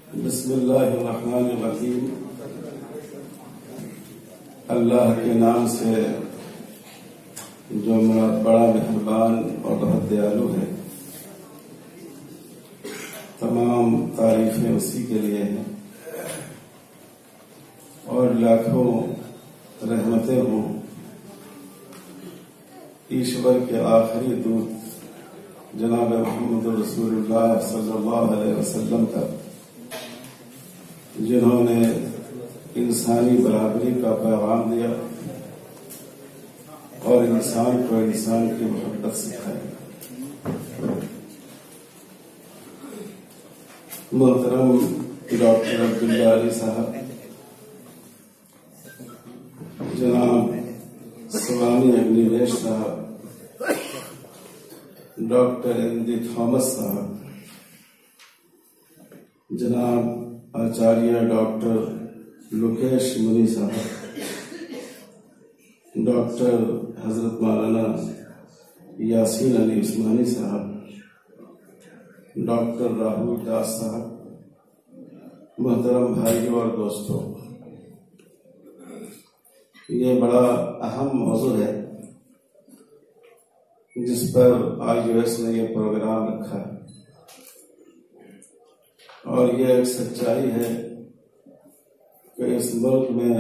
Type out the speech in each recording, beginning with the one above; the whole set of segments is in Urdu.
بسم اللہ الرحمن الرحیم۔ اللہ کے نام سے جو بڑا مہربان اور بہت دیالو ہے، تمام تعریفیں اسی کے لیے ہیں اور لاکھوں رحمتیں ہوں ایشور کے آخری دودھ جناب محمد رسول اللہ صلی اللہ علیہ وسلم تک، جنہوں نے انسانی برابری کا پیغام دیا اور انسان کو انسان کی محبت سکھائی۔ محترم ڈاکٹر عبداللہ علی صاحب، جناب سوامی اگنیویش صاحب، ڈاکٹر این ڈی تھامس صاحب، جناب آچاریہ ڈاکٹر لوکیش منی صاحب، ڈاکٹر حضرت مولانا یاسین علی عثمانی صاحب، ڈاکٹر راہل داس صاحب، محترم بھائیوں اور دوستوں، یہ بڑا اہم موضوع ہے جس پر IUS نے یہ پروگرام رکھا ہے، اور یہ ایک سچائی ہے کہ اس ملک میں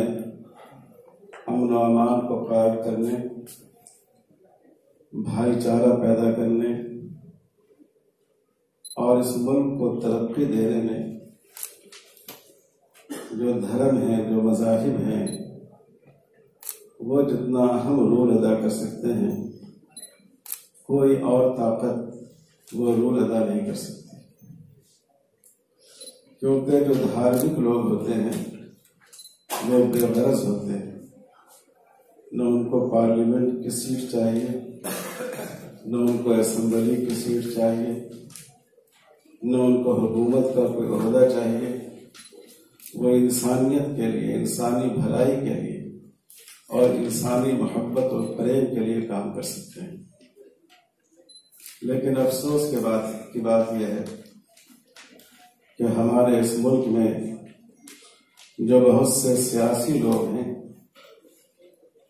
امن و امان کو قائم کرنے، بھائی چارہ پیدا کرنے اور اس ملک کو ترقی دینے میں جو دھرم ہیں، جو مذاہب ہیں، وہ جتنا اہم رول ادا کر سکتے ہیں، کوئی اور طاقت وہ رول ادا نہیں کر سکتی، کیونکہ جو دھارمک لوگ ہوتے ہیں وہ بے غرض ہوتے ہیں، نہ ان کو پارلیمنٹ کی سیٹ چاہیے، نہ ان کو اسمبلی کی سیٹ چاہیے، نہ ان کو حکومت کا کوئی عہدہ چاہیے۔ وہ انسانیت کے لیے، انسانی بھلائی کے لیے اور انسانی محبت اور پریم کے لیے کام کر سکتے ہیں۔ لیکن افسوس کی بات یہ ہے کہ ہمارے اس ملک میں جو بہت سے سیاسی لوگ ہیں،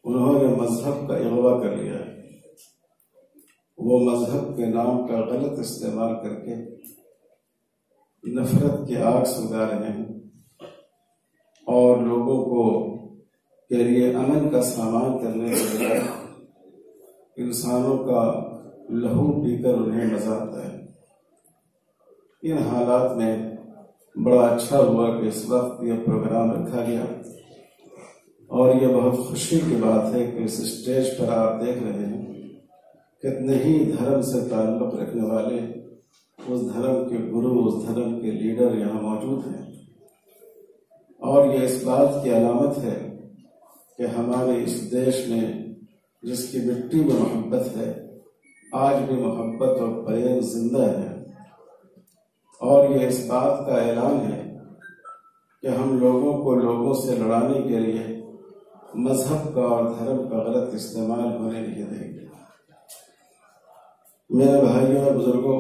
انہوں نے مذہب کا اغوا کر لیا ہے۔ وہ مذہب کے نام کا غلط استعمال کر کے نفرت کی آگ سلگا رہے ہیں اور لوگوں کے لیے امن کا سامان کرنے کے بجائے انسانوں کا لہو پی کر انہیں مزہ آتا ہے۔ ان حالات میں بڑا اچھا ہوا کہ اس وقت یہ پروگرام رکھا گیا، اور یہ بہت خوشی کی بات ہے کہ اس اسٹیج پر آپ دیکھ رہے ہیں کتنے ہی دھرم سے تعلق رکھنے والے، اس دھرم کے گرو، اس دھرم کے لیڈر یہاں موجود ہیں، اور یہ اس بات کی علامت ہے کہ ہمارے اس دیش میں جس کی مٹی میں محبت ہے، آج بھی محبت اور پریم زندہ ہے، اور یہ اس بات کا اعلان ہے کہ ہم لوگوں کو لوگوں سے لڑانے کے لیے مذہب کا اور دھرم کا غلط استعمال ہونے نہیں دیں گے۔ میرے بھائیوں اور بزرگوں،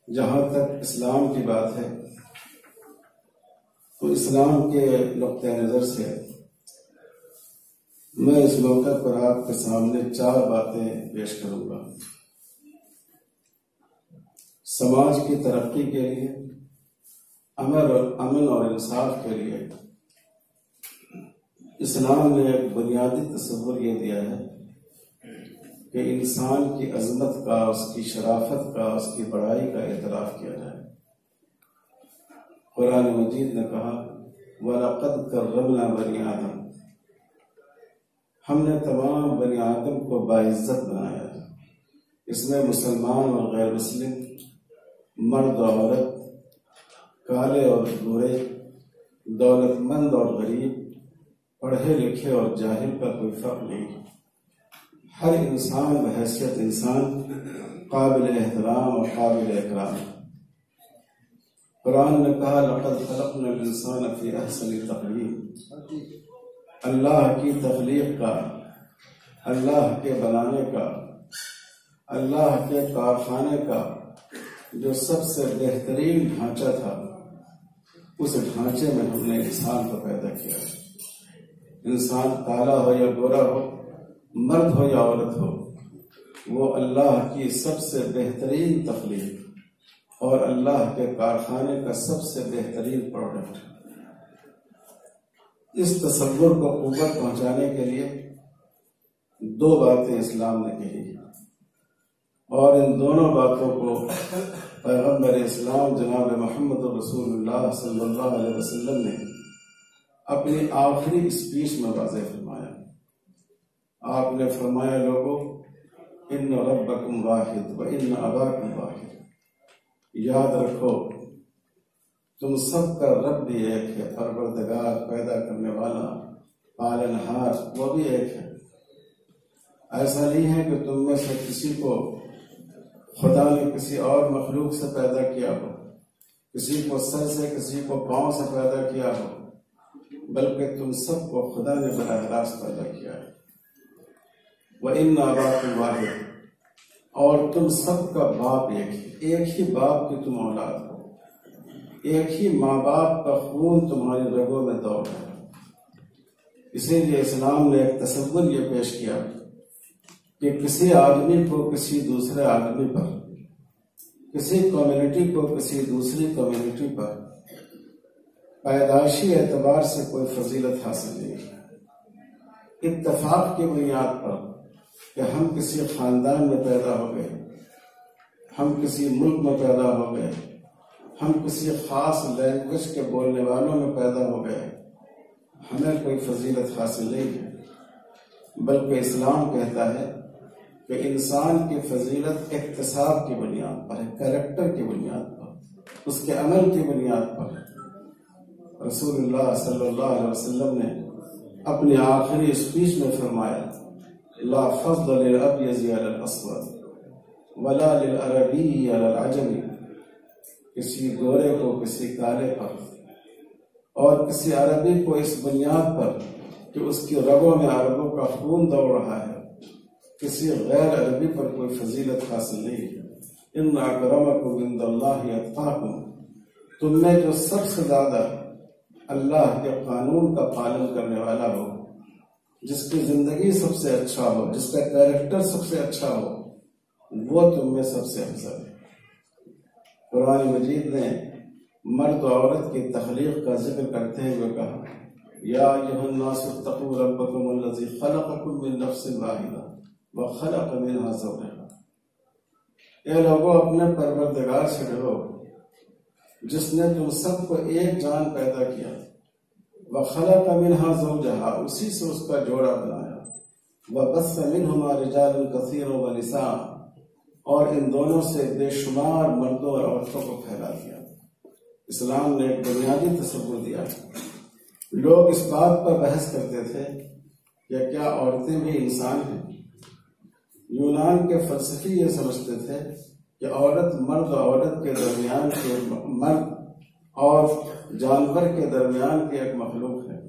جہاں تک اسلام کی بات ہے تو اسلام کے نقطۂ نظر سے میں اس موقع پر آپ کے سامنے 4 باتیں پیش کروں گا۔ سماج کی ترقی کے لیے، امن اور انصاف کے لیے اسلام نے ایک بنیادی تصور یہ دیا ہے کہ انسان کی عظمت کا، اس کی شرافت کا، اس کی بڑائی کا اعتراف کیا جائے۔ قرآن مجید نے کہا وَلَقَدْ كَرَّمْنَا بَنِي آدم، ہم نے تمام بنی آدم کو باعزت بنایا ہے۔ اس میں مسلمان اور غیر مسلم، مرد اور عورت، کالے اور گورے، دولت مند اور غریب، پڑھے لکھے اور جاہل کا کوئی فرق نہیں۔ ہر انسان بحیثیت انسان قابل احترام اور قابل اکرام۔ قرآن نے کہا لَقَدْ خَلَقْنَا الْإِنسَانَ فِي أَحْسَنِ تَقْوِيمٍ، اللہ کی تخلیق کا، اللہ کے بنانے کا، اللہ کے کارخانے کا جو سب سے بہترین ڈھانچہ تھا، اس ڈھانچے میں ہم نے انسان کو پیدا کیا۔ انسان کالا ہو یا گورا ہو، مرد ہو یا عورت ہو، وہ اللہ کی سب سے بہترین تخلیق اور اللہ کے کارخانے کا سب سے بہترین پروڈکٹ۔ اس تصور کو قوت پہنچانے کے لیے دو باتیں اسلام نے کہی، اور ان دونوں باتوں کو پیغمبر اسلام جناب محمد رسول اللہ صلی اللہ علیہ وسلم نے اپنی آخری اسپیچ میں واضح فرمایا۔ آپ نے فرمایا، لوگو ان ربکم واحد و ان اباکم واحد، یاد رکھو تم سب کا رب بھی ایک ہے، پروردگار، پیدا کرنے والا، پالنہار، وہ بھی ایک ہے۔ ایسا نہیں ہے کہ تم میں سے کسی کو خدا نے کسی اور مخلوق سے پیدا کیا ہو، کسی کو سر سے، کسی کو پاؤں سے پیدا کیا ہو، بلکہ تم سب کو خدا نے براہ راست پیدا کیا ہے۔ وَإِنَّ أَبَاكُمْ وَاحِدٌ، اور تم سب کا باپ ایک ہی باپ کی تم اولاد ہو، ایک ہی ماں باپ کا خون تمہاری رگوں میں دوڑ رہا ہے۔ اسی لیے اسلام نے ایک تصور یہ پیش کیا کہ کسی آدمی کو کسی دوسرے آدمی پر، کسی کمیونٹی کو کسی دوسری کمیونٹی پر پیدائشی اعتبار سے کوئی فضیلت حاصل نہیں ہے۔ اتفاق کی بنیاد پر کہ ہم کسی خاندان میں پیدا ہو گئے، ہم کسی ملک میں پیدا ہو گئے، ہم کسی خاص لینگویج کے بولنے والوں میں پیدا ہو گئے، ہمیں کوئی فضیلت حاصل نہیں ہے، بلکہ اسلام کہتا ہے کہ انسان کی فضیلت اکتساب کی بنیاد پر ہے، کریکٹر کی بنیاد پر، اس کے عمل کی بنیاد پر ہے۔ رسول اللہ صلی اللہ علیہ وسلم نے اپنی آخری اسپیچ میں فرمایا، لا فضل للابیض علی الاسود ولا للعربی علی العجمی، کسی گورے کو کسی کالے پر اور کسی عربی کو اس بنیاد پر کہ اس کی رگوں میں عربوں کا خون دوڑ رہا ہے، کسی غیر عربی پر کوئی فضیلت حاصل نہیں ہے۔ ان اکرمکم عند اللہ اتقاکم، تم میں جو سب سے زیادہ اللہ کے قانون کا پالن کرنے والا ہو، جس کی زندگی سب سے اچھا ہو، جس کا کیریکٹر سب سے اچھا ہو، وہ تم میں سب سے افضل ہے۔ قرآن مجید نے مرد و عورت کی تخلیق کا ذکر کرتے ہوئے کہا، یا ایھا الناس اتقوا ربکم الذی خلقکم من نفس واحدہ وخلق منها زوجہا، اے لوگوں اپنے پروردگار سے ڈرو جس نے تم سب کو ایک جان پیدا کیا، وخلق منها زوجہا، اسی سے اس کا جوڑا بنایا، وبث منہما رجالا کثیرا ونساء، اور ان دونوں سے بے شمار مردوں اور عورتوں کو پھیلا دیا۔ اسلام نے ایک بنیادی تصور دیا۔ لوگ اس بات پر بحث کرتے تھے کہ کیا عورتیں بھی انسان ہیں؟ یونان کے فلسفی یہ سمجھتے تھے کہ عورت مرد و عورت کے درمیان کے، مرد اور جانور کے درمیان کی ایک مخلوق ہے۔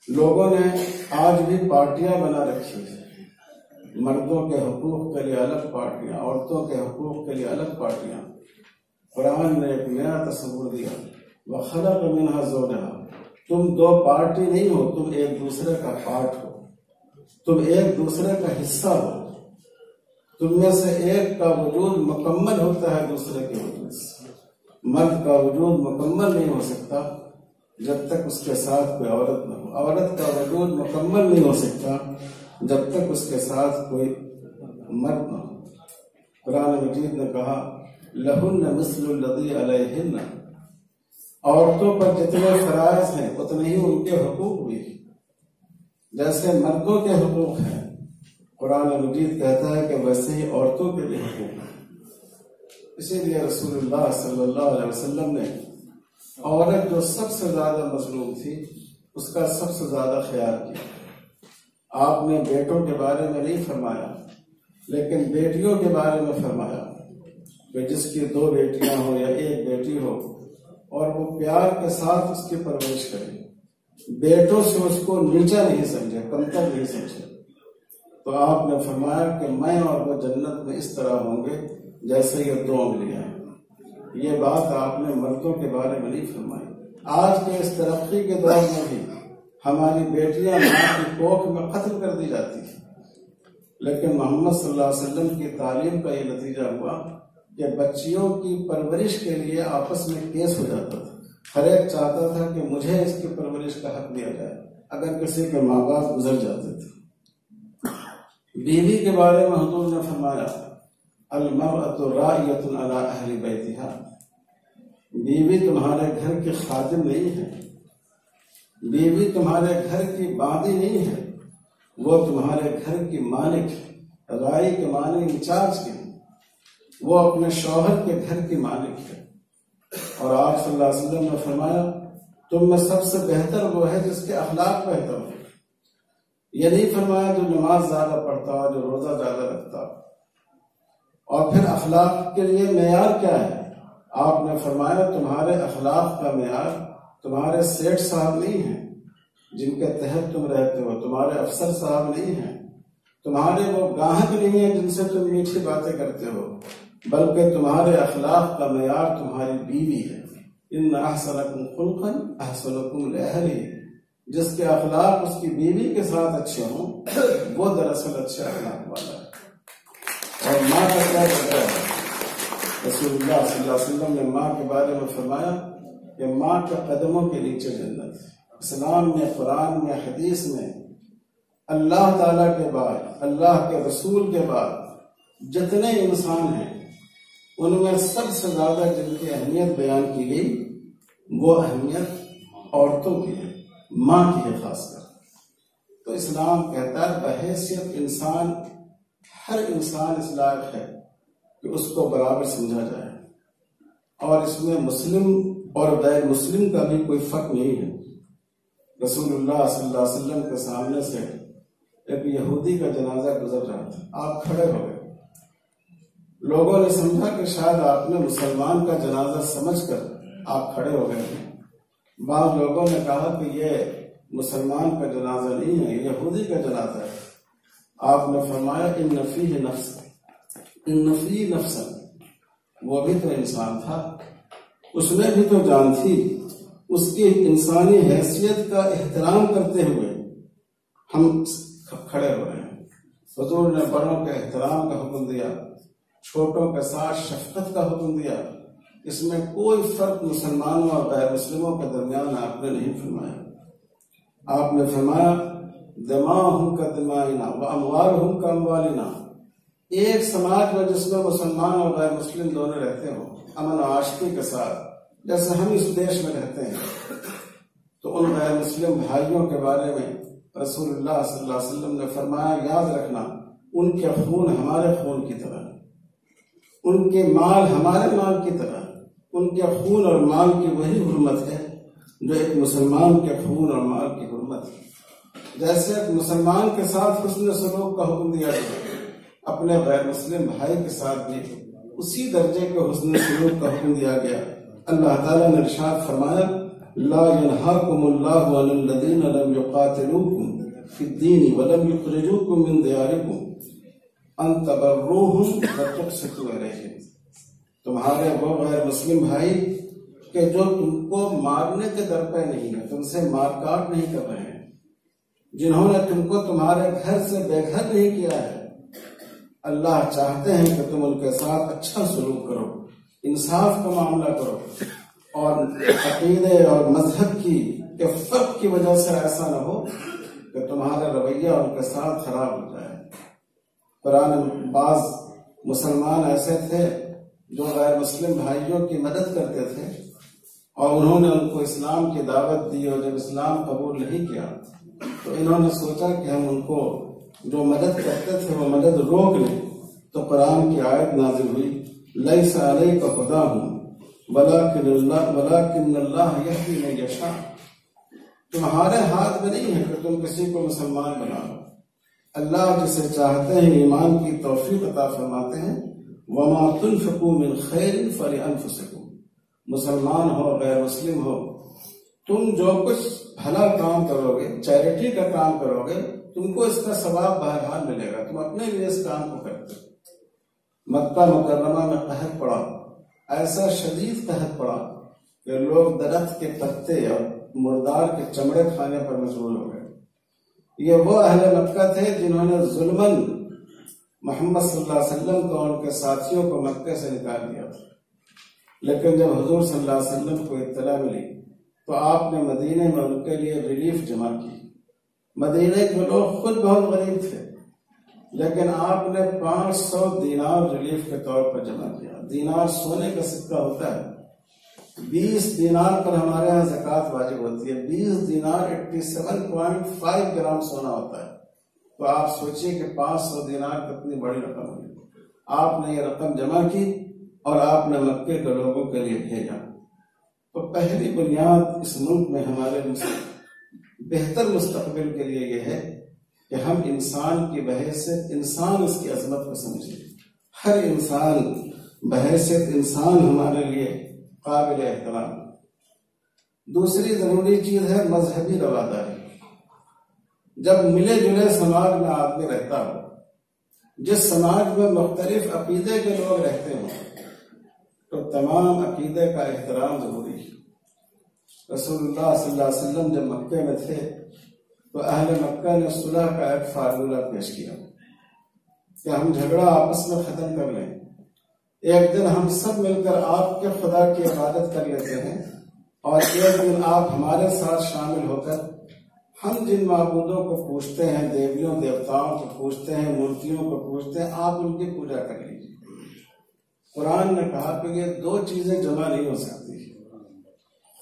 لوگوں نے آج بھی پارٹیاں بنا رکھی ہیں، مردوں کے حقوق کے لیے الگ پارٹیاں، عورتوں کے حقوق کے لیے الگ پارٹیاں۔ قرآن نے ایک نیا تصور دیا، وَخَلَقَ مِنْهَا زَوْجَهَا، تم دو پارٹی نہیں ہو، تم ایک دوسرے کا پارٹ ہو، تم ایک دوسرے کا حصہ ہو، تم میں سے ایک کا وجود مکمل ہوتا ہے دوسرے کے وجود سے۔ مرد کا وجود مکمل نہیں ہو سکتا جب تک اس کے ساتھ کوئی عورت نہ ہو، عورت کا وجود مکمل نہیں ہو سکتا جب تک اس کے ساتھ کوئی مرد نہ ہو۔ قرآن مجید نے کہا، لَهُنَّ مِثْلُ الَّذِي عَلَيْهِنَّ، عورتوں پر جتنے فرائض ہیں اتنے ہی ان کے حقوق بھی، جیسے مردوں کے حقوق ہیں، قرآن مجید کہتا ہے کہ ویسے ہی عورتوں کے بھی حقوق ہیں۔ اسی لیے رسول اللہ صلی اللہ علیہ وسلم نے عورت جو سب سے زیادہ مظلوم تھی اس کا سب سے زیادہ خیال کیا۔ آپ نے بیٹوں کے بارے میں نہیں فرمایا، لیکن بیٹیوں کے بارے میں فرمایا کہ جس کی دو بیٹیاں ہوں یا ایک بیٹی ہو اور وہ پیار کے ساتھ اس کی پرورش کرے، بیٹوں سے اس کو نیچا نہیں سمجھے، کمتر نہیں سمجھے، تو آپ نے فرمایا کہ میں اور وہ جنت میں اس طرح ہوں گے جیسے یہ 2 انگلیاں. یہ بات آپ نے مردوں کے بارے میں نہیں فرمائی. آج کے اس ترقی کے دور میں بھی ہماری بیٹیاں ماں کی کوکھ میں قتل کر دی جاتی ہیں، لیکن محمد صلی اللہ علیہ وسلم کی تعلیم کا یہ نتیجہ ہوا کہ بچیوں کی پرورش کے لیے آپس میں کیس ہو جاتا تھا. ہر ایک چاہتا تھا کہ مجھے اس کی پرورش کا حق دیا جائے اگر کسی کے ماں باپ گزر جاتے تھے. بیوی کے بارے میں حضور نے فرمایا المرأۃ راعیۃ علی اہل بیتہا، بیوی تمہارے گھر کی خادم نہیں ہے، بیوی تمہارے گھر کی باندی نہیں ہے، وہ تمہارے گھر کی مالک ہے. رائی کے معنی انچارج کے، وہ اپنے شوہر کے گھر کی مالک ہے. اور آپ صلی اللہ علیہ وسلم نے فرمایا تم میں سب سے بہتر وہ ہے جس کے اخلاق بہتر ہو. یہ نہیں فرمایا جو نماز زیادہ پڑھتا ہو، جو روزہ زیادہ رکھتا ہو. اور پھر اخلاق کے لیے معیار کیا ہے؟ آپ نے فرمایا تمہارے اخلاق کا معیار تمہارے سیٹ صاحب نہیں ہیں جن کے تحت تم رہتے ہو، تمہارے افسر صاحب نہیں ہیں، تمہارے وہ گاہک نہیں ہیں جن سے تم میٹھی باتیں کرتے ہو، بلکہ تمہارے اخلاق کا معیار تمہاری بیوی ہے. ان احسنکم خلقا احسنکم لاہلہ، جس کے اخلاق اس کی بیوی کے ساتھ اچھے ہوں وہ دراصل اچھے اخلاق والا ہے. اور ماں کا کیا کرتا ہے؟ رسول اللہ صلی اللہ علیہ وسلم نے ماں کے بارے میں فرمایا کہ ماں کے قدموں کے نیچے جنت. اسلام میں، قرآن میں، حدیث میں اللہ تعالیٰ کے بعد، اللہ کے رسول کے بعد جتنے انسان ہیں ان میں سب سے زیادہ جن کی اہمیت بیان کی گئی وہ اہمیت عورتوں کی ہے، ماں کی ہے خاص کر. تو اسلام کہتا ہے بحیثیت انسان، ہر انسان اس لائق ہے کہ اس کو برابر سمجھا جائے، اور اس میں مسلم اور غیر مسلم کا بھی کوئی فرق نہیں ہے. رسول اللہ صلی اللہ علیہ وسلم کے سامنے سے ایک یہودی کا جنازہ گزر رہا تھا. آپ کھڑے ہو گئے. لوگوں نے سمجھا کہ شاید آپ نے مسلمان کا جنازہ سمجھ کر آپ کھڑے ہو گئے. بعض لوگوں نے کہا کہ یہ مسلمان کا جنازہ نہیں ہے، یہودی کا جنازہ ہے. آپ نے فرمایا ان فیہ نفس، ان فیہ نفسا، وہ بھی تو انسان تھا، اس میں بھی تو جان تھی. اس کی انسانی حیثیت کا احترام کرتے ہوئے ہم کھڑے ہو رہے ہیں. حضور نے بڑوں کے احترام کا حکم دیا، چھوٹوں کے ساتھ شفقت کا حکم دیا. اس میں کوئی فرق مسلمانوں اور غیر مسلموں کے درمیان آپ نے نہیں فرمایا. آپ نے فرمایا دماؤہم کا دمائنا واموالہم کا اموالنا. ایک سماج میں جس میں مسلمان اور غیر مسلم دونوں رہتے ہوں امن و آشتی کے ساتھ، جیسے ہم اس دیش میں رہتے ہیں، تو ان غیر مسلم بھائیوں کے بارے میں رسول اللہ صلی اللہ علیہ وسلم نے فرمایا یاد رکھنا ان کے خون ہمارے خون کی طرح، ان کے مال ہمارے مال کی طرح. ان کے خون اور مال کی وہی حرمت ہے جو ایک مسلمان کے خون اور مال کی حرمت ہے. جیسے ایک مسلمان کے ساتھ حسن سلوک کا حکم دیا گیا، اپنے غیر مسلم بھائی کے ساتھ بھی اسی درجے کے حسن سلوک کا حکم دیا گیا. اللہ تعالیٰ نے ارشاد فرمایا لا ينهاكم الله عن الذين لم يقاتلوكم في الدين ولم يخرجوكم من دياركم ان تبروهم وتقسطوا اليهم. تمہارے وہ غیر مسلم بھائی کہ جو تم کو مارنے کے در پہ نہیں ہے، تم سے مار کاٹ نہیں کر رہے ہیں، جنہوں نے تم کو تمہارے گھر سے بے گھر نہیں کیا ہے، اللہ چاہتے ہیں کہ تم ان کے ساتھ اچھا سلوک کرو، انصاف کا معاملہ کرو، اور عقیدے اور مذہب کی کہ فرق کی وجہ سے ایسا نہ ہو کہ تمہارا رویہ ان کے ساتھ خراب ہو جائے. قرآن بعض مسلمان ایسے تھے جو غیر مسلم بھائیوں کی مدد کرتے تھے اور انہوں نے ان کو اسلام کی دعوت دی، اور جب اسلام قبول نہیں کیا تو انہوں نے سوچا کہ ہم ان کو جو مدد کرتے تھے وہ مدد روک لیں. تو قرآن کی آیت نازل ہوئی لیس علیک ھداھم ولکن اللہ یہدی من یشاء. تمہارے ہاتھ میں نہیں ہے کہ تم کسی کو مسلمان بنا لو، اللہ جسے چاہتے ہیں ایمان کی توفیق عطا فرماتے ہیں. وما تنفقوا من خیر فلانفسکم. مسلمان ہو غیر مسلم ہو، تم جو کچھ بھلا کام کرو گے، چیریٹی کا کام کرو گے، تم کو اس کا ثواب بہرحال ملے گا، تم اپنے لیے اس کام کو کرتے ہو. مکہ مکرمہ میں قحط پڑا، ایسا شدید قحط پڑا کہ لوگ درخت کے پتے اور مردار کے چمڑے کھانے پر مجبور ہو گئے۔ یہ وہ اہل مکہ تھے جنہوں نے ظلماً محمد صلی اللہ علیہ وسلم کو اور ان کے ساتھیوں کو مکہ سے نکال دیا تھا، لیکن جب حضور صلی اللہ علیہ وسلم کو اطلاع ملی تو آپ نے مدینے میں ان کے لیے ریلیف جمع کی۔ مدینے کے لوگ خود بہت غریب تھے، لیکن آپ نے 500 دینار ریلیف کے طور پر جمع کیا۔ دینار سونے کا سکہ ہوتا ہے، 20 دینار پر ہمارے ہاں زکوٰۃ واجب ہوتی ہے۔ 20 دینار 87.5 گرام سونا ہوتا ہے، تو آپ سوچئے کہ 500 دینار کتنی بڑی رقم ہوگی۔ آپ نے یہ رقم جمع کی اور آپ نے مکے کے لوگوں کے لیے بھیجا۔ تو پہلی بنیاد اس ملک میں ہمارے بہتر مستقبل کے لیے یہ ہے کہ ہم انسان کی بحیثیت انسان اس کی عظمت کو سمجھیں۔ ہر انسان بحیثیت انسان ہمارے لیے قابل احترام۔ دوسری ضروری چیز ہے مذہبی رواداری۔ جب ملے جلے سماج میں آدمی رہتا ہو، جس سماج میں مختلف عقیدے کے لوگ رہتے ہوں، تو تمام عقیدے کا احترام ضروری ہے۔ رسول اللہ صلی اللہ علیہ وسلم جب مکے میں تھے تو اہل مکہ نے صلح کا ایک فارمولہ پیش کیا کہ ہم جھگڑا آپس میں ختم کر لیں، ایک دن ہم سب مل کر آپ کے خدا کی عبادت کر لیتے ہیں، اور ایک دن آپ ہمارے ساتھ شامل ہو کر ہم جن معبودوں کو پوجتے ہیں، دیویوں دیوتاؤں کو پوجتے ہیں، مورتیوں کو پوجتے ہیں، آپ ان کی پوجا کر لیجیے۔ قرآن نے کہا کہ یہ دو چیزیں جمع نہیں ہو سکتی،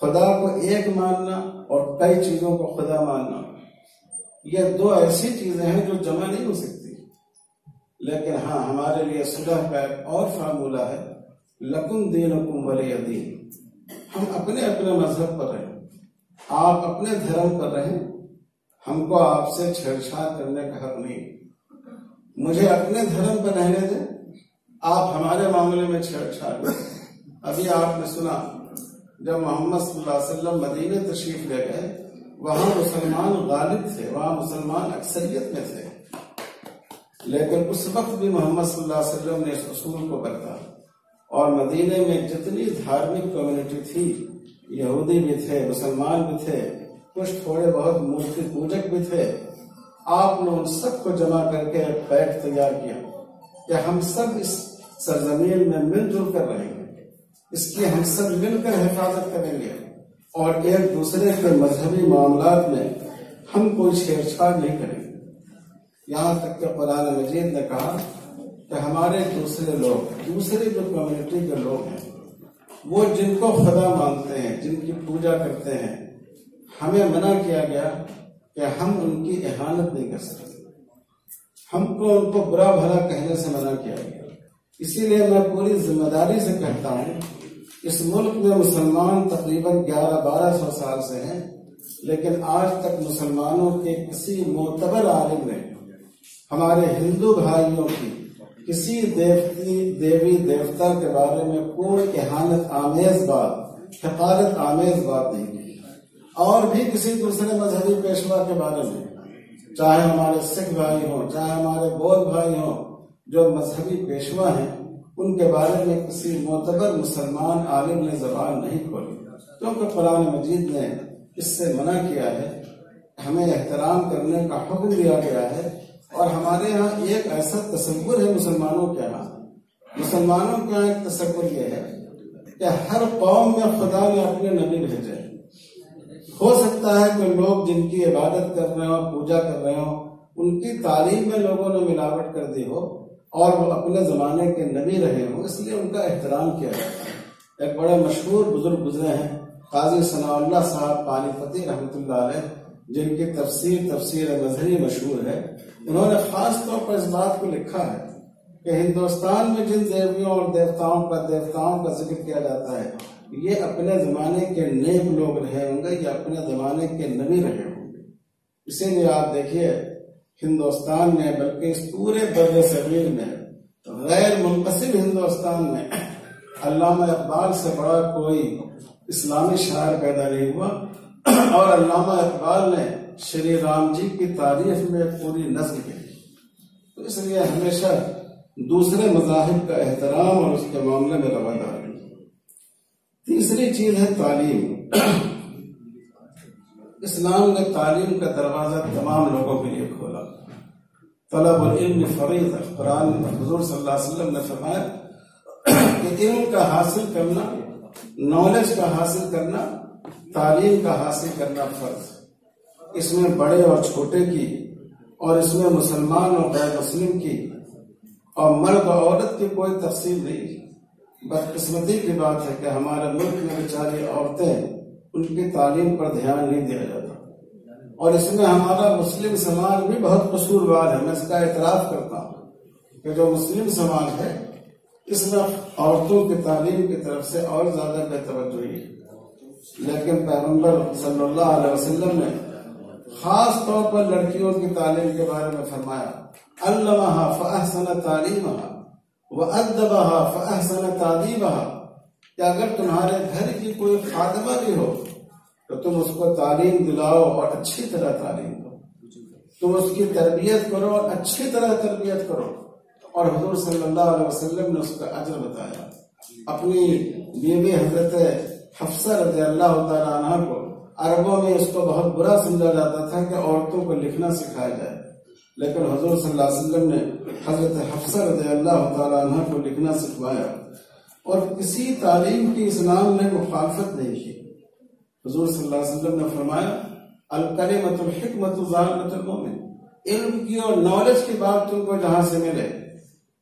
خدا کو ایک ماننا اور کئی چیزوں کو خدا ماننا، یہ دو ایسی چیزیں ہیں جو جمع نہیں ہو سکتی۔ لیکن ہاں، ہمارے لیے صلح کا ایک اور فارمولہ ہے، لکم دینکم ولی دین۔ ہم اپنے اپنے مذہب پر رہیں، آپ اپنے دھرم پر رہیں، ہم کو آپ سے چھیڑ چھاڑ کرنے کا حق نہیں۔ مجھے اپنے دھرم پر رہنے دیں، آپ ہمارے معاملے میں چھیڑ چھاڑ کریں۔ ابھی آپ نے سنا جب محمد صلی اللہ علیہ وسلم مدینے تشریف لے گئے، وہاں مسلمان غالب تھے، وہاں مسلمان اکثریت میں تھے، لیکن اس وقت بھی محمد صلی اللہ علیہ وسلم نے اس اصول کو برتا، اور مدینے میں جتنی دھارمک کمیونٹی تھی، یہودی بھی تھے، مسلمان بھی تھے، کچھ تھوڑے بہت مورتی پوجک بھی تھے، آپ نے ان سب کو جمع کر کے ایک پیکٹ تیار کیا کہ ہم سب اس سرزمین میں مل جل کر رہیں گے، اس کی ہم سب مل کر حفاظت کریں گے، اور ایک دوسرے کے مذہبی معاملات میں ہم کوئی چھیڑ چھاڑ نہیں کریں گے۔ یہاں تک کہ قرآن مجید نے کہا کہ ہمارے دوسرے لوگ، دوسری جو کمیونٹی کے لوگ ہیں، وہ جن کو خدا مانتے ہیں، جن کی پوجا کرتے ہیں، ہمیں منع کیا گیا کہ ہم ان کی اہانت نہیں کر سکتے، ہم کو ان کو برا بھلا کہنے سے منع کیا گیا۔ اسی لیے میں پوری ذمہ داری سے کہتا ہوں، اس ملک میں مسلمان تقریباً 1100-1200 سال سے ہیں، لیکن آج تک مسلمانوں کے کسی معتبر عالم نے ہمارے ہندو بھائیوں کی کسی دیوی دیوتا کے بارے میں کوئی اہانت آمیز بات، حقارت آمیز بات نہیں کی، اور بھی کسی دوسرے مذہبی پیشوا کے بارے میں، چاہے ہمارے سکھ بھائی ہوں، چاہے ہمارے بودھ بھائی ہوں، جو مذہبی پیشوا ہیں، ان کے بارے میں کسی معتبر مسلمان عالم نے زبان نہیں کھولی، کیونکہ قرآن مجید نے اس سے منع کیا ہے، ہمیں احترام کرنے کا حکم دیا گیا ہے۔ اور ہمارے ہاں ایک ایسا تصور ہے مسلمانوں کے ہاں ایک تصور یہ ہے کہ ہر قوم میں خدا نے اپنے نبی بھیجے۔ ہو سکتا ہے کہ لوگ جن کی عبادت کر رہے ہوں، پوجا کر رہے ہوں، ان کی تعلیم میں لوگوں نے ملاوٹ کر دی ہو اور وہ اپنے زمانے کے نبی رہے ہوں، اس لیے ان کا احترام کیا جاتا ہے۔ ایک بڑے مشہور بزرگ گزرے ہیں، قاضی ثناء اللہ صاحب پانی پتی رحمۃ اللہ علیہ، جن کی تفسیر مظہری مشہور ہے۔ انہوں نے خاص طور پر اس بات کو لکھا ہے کہ ہندوستان میں جن دیویوں اور دیوتاؤں کا ذکر کیا جاتا ہے، یہ اپنے زمانے کے نیک لوگ رہے ہوں گے یا اپنے زمانے کے نبی رہے ہوں گے۔ اسی لیے آپ دیکھیے، ہندوستان میں بلکہ اس پورے بر صغیر میں، غیر منقسم ہندوستان میں، علامہ اقبال سے بڑا کوئی اسلامی شاعر پیدا نہیں ہوا، اور علامہ اقبال نے شری رام جی کی تعریف میں پوری نظم کی۔ تو اس لیے ہمیشہ دوسرے مذاہب کا احترام اور اس کے معاملے میں رواداری۔ تیسری چیز ہے تعلیم۔ اسلام نے تعلیم کا دروازہ تمام لوگوں کے لیے کھولا۔ طلب العلم فریضہ، قرآن حضور صلی اللہ علیہ وسلم نے فرمایا کہ علم کا حاصل کرنا، نالج کا حاصل کرنا، تعلیم کا حاصل کرنا فرض۔ اس میں بڑے اور چھوٹے کی، اور اس میں مسلمان اور غیر مسلم کی، اور مرد اور عورت کی کوئی تقسیم نہیں۔ بدقسمتی کی بات ہے کہ ہمارے ملک میں بیچاری عورتیں، ان کی تعلیم پر دھیان نہیں دیا جاتا، اور اس میں ہمارا مسلم سماج بھی بہت قصوروار ہے۔ میں اس کا اعتراف کرتا ہوں کہ جو مسلم سماج ہے اس میں عورتوں کی تعلیم کی طرف سے اور زیادہ بے توجہی ہے، لیکن پیغمبر صلی اللہ علیہ وسلم نے خاص طور پر لڑکیوں کی تعلیم کے بارے میں فرمایا، علمھا فاحسن تعلیمھا وادبھا فاحسن تادیبھا، کہ اگر تمہارے گھر کی کوئی خادمہ بھی ہو تو تم اس کو تعلیم دلاؤ اور اچھی طرح تعلیم دو، تم اس کی تربیت کرو اور اچھی طرح تربیت کرو۔ اور حضور صلی اللہ علیہ وسلم نے اس کا اجر بتایا۔ اپنی بیوی حضرت حفصہ رضی اللہ تعالیٰ عنہ کو، عربوں میں اس کو بہت برا سمجھا جاتا تھا کہ عورتوں کو لکھنا سکھایا جائے، لیکن حضور صلی اللہ علیہ وسلم نے حضرت حفصہ رضی اللہ تعالیٰ عنہ کو لکھنا سکھوایا، اور کسی تعلیم کی اسلام نے مخالفت نہیں کی۔ حضور صلی اللہ علیہ وسلم نے فرمایا، الکلمۃ الحکمۃ ضالۃ المؤمن، علم کی اور نالج کی بات تم کو جہاں سے ملے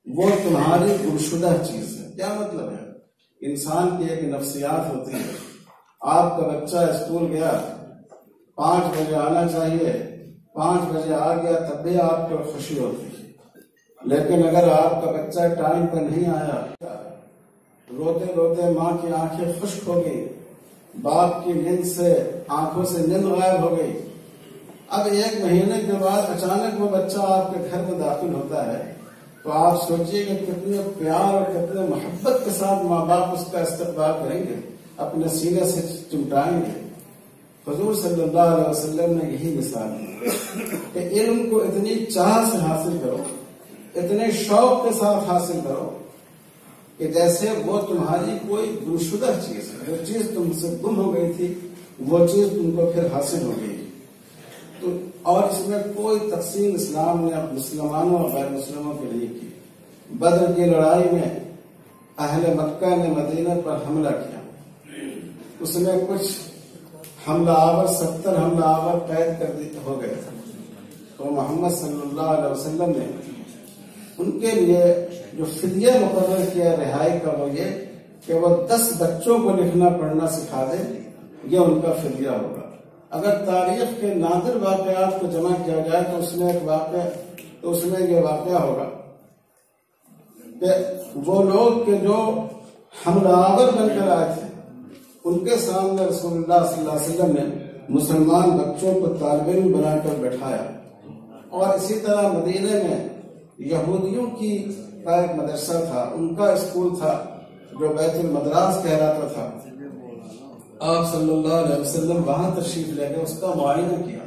وہ تمہاری گمشدہ چیز ہے۔ کیا مطلب ہے؟ انسان کی ایک نفسیات ہوتی ہے۔ آپ کا بچہ اسکول گیا، 5 بجے آنا چاہیے، 5 بجے آ گیا تب بھی آپ کو خوشی ہوتی ہے، لیکن اگر آپ کا بچہ ٹائم پہ نہیں آیا، روتے روتے ماں کی آنکھیں خشک ہو گئی، باپ کی نیند سے آنکھوں سے نیند غائب ہو گئی۔ اب 1 مہینے کے بعد اچانک وہ بچہ آپ کے گھر میں داخل ہوتا ہے، تو آپ سوچئے کہ کتنے پیار اور کتنے محبت کے ساتھ ماں باپ اس کا استقبال کریں گے، اپنے سینے سے چمٹائیں گے۔ حضور صلی اللہ علیہ وسلم نے یہی مثال دی کہ علم کو اتنی چاہ سے حاصل کرو، اتنے شوق کے ساتھ حاصل کرو کہ جیسے وہ تمہاری کوئی گمشدہ چیز ہے، جو چیز تم سے گم ہو گئی تھی وہ چیز تم کو پھر حاصل ہو گئی۔ تو اور اس میں کوئی تقسیم اسلام نے مسلمانوں اور غیر مسلموں کے لیے کی۔ بدر کی لڑائی میں اہل مکہ نے مدینہ پر حملہ کیا، اس میں کچھ حملہ آور 70 حملہ آور قید کر ہو گئے تھے، تو محمد صلی اللہ علیہ وسلم نے ان کے لیے جو فدیہ مقرر کیا رہائی کا، وہ یہ کہ وہ 10 بچوں کو لکھنا پڑھنا سکھا دیں، یہ ان کا فدیہ ہوگا۔ اگر تاریخ کے نادر واقعات کو جمع کیا جائے تو اس میں یہ واقعہ ہوگا کہ وہ لوگ کہ جو حملہ آور بن کر آئے تھے، ان کے سامنے رسول اللہ صلی اللہ علیہ وسلم نے مسلمان بچوں کو طالب علم بنا کر بٹھایا۔ اور اسی طرح مدینے میں یہودیوں کی کا ایک مدرسہ تھا، ان کا اسکول تھا جو بیت المدراس کہلاتا تھا۔ آپ صلی اللہ علیہ وسلم وہاں تشریف لے گئے، اس کا معائنہ کیا۔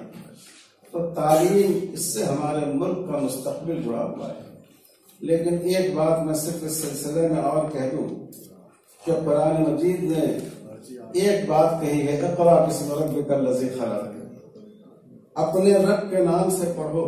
تو تعلیم، اس سے ہمارے ملک کا مستقبل جڑا ہوا ہے۔ لیکن ایک بات میں صرف اس سلسلے میں اور کہہ دوں کہ قرآن مجید نے ایک بات کہی ہے، اقرأ باسم ربک الذی خلق، اپنے رب کے نام سے پڑھو